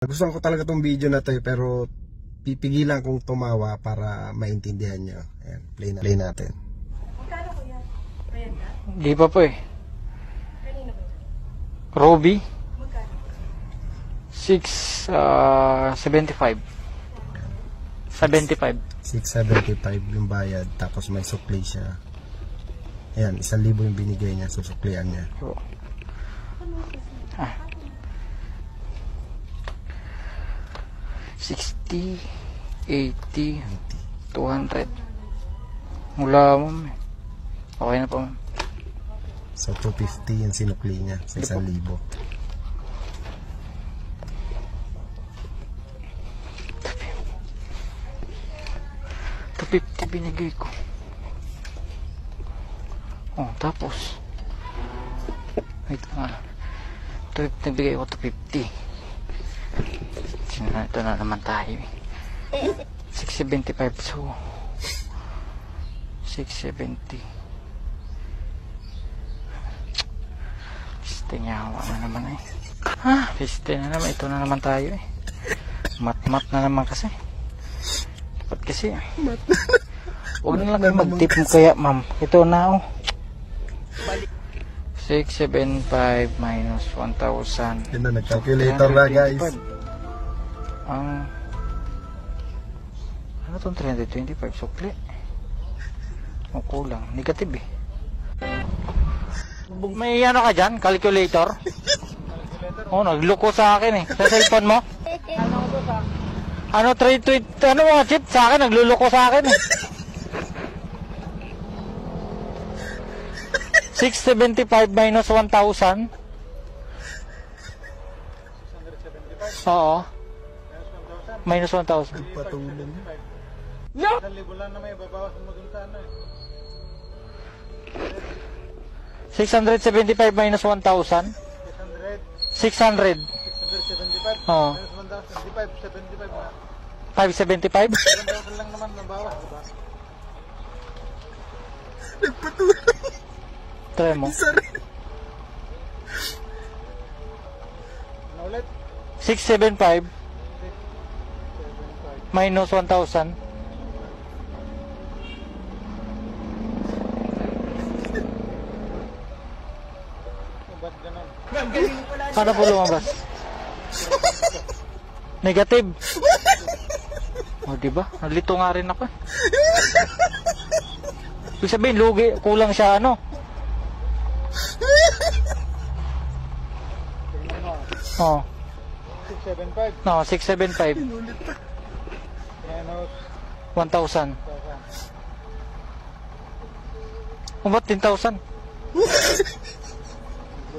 Gusto ko talaga tong video na to pero pipigilan kong tumawa para maintindihan nyo. Ayan, play natin. Magkano ko yan? Ayan na? Di pa po eh. Kanina ba? Roby, Magkano? 675. 75. 675 yung bayad, tapos may supply siya. Ayan, 1,000 yung binigay niya, susuklian niya. So, 60, 80, 200. Mula ma'am. Okay na po ma'am. So 250 yung sinukli niya sa 1,000. 250 binigay ko. Oh, tapos wait nga. 250 bigay ko, 250. Ito na naman tayo eh. 675, so 670. Piste niya hawa na naman eh. Piste na naman. Ito na naman tayo eh. Mat na naman kasi. Dapat kasi huwag na lang mag-tip mo kaya ma'am. Ito na oh. 675 minus 1,000. Yun na, nag-calculator na guys. Ano itong 325 sukli? O kulang, negative eh. May ano ka dyan? Calculator? Oh, nagloko sa akin eh. Sa cellphone mo? Ano 320? Ano mga chip sa akin? Nagluloko sa akin eh. 675 minus 1,000. Oo. Minus 1,000. Patulan. No! 1,000 lang na may babawas mo dun sa ano eh. 675 minus 1,000. 600. 675. Oo. Minus 1,000. 575 na. 575? 1,000 lang naman nabawas, diba? Try mo. Ano ulit? 675 minus 1,000. Ba't ganun? Paano po lumabas? Negative. O, diba? Nalito nga rin ako. Ibig sabihin, lugi. Kulang siya, ano? Tingnan mo. Oh. 675. No, 675. Minus 1,000. 1,000. O, ba't 10,000?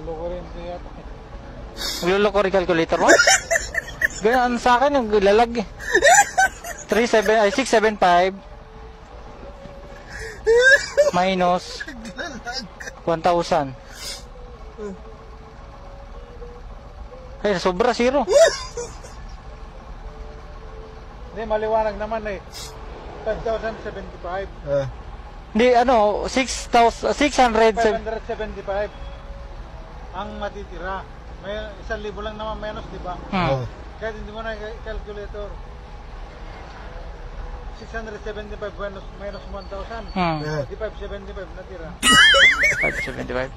Luloko rin siya. Magluloko rin calculator mo? Ganyan sa akin, yung lalag eh. 675 minus 1,000. Ay, sobra, zero. Hindi, maliwanag naman eh. 5,075. Hindi, ano, 600. 575 ang matitira. May 1,000 lang naman menos, di ba? Hmm. Kahit hindi mo na calculator. 675 minus 1,000. Hmm. Di 575 natira. 575.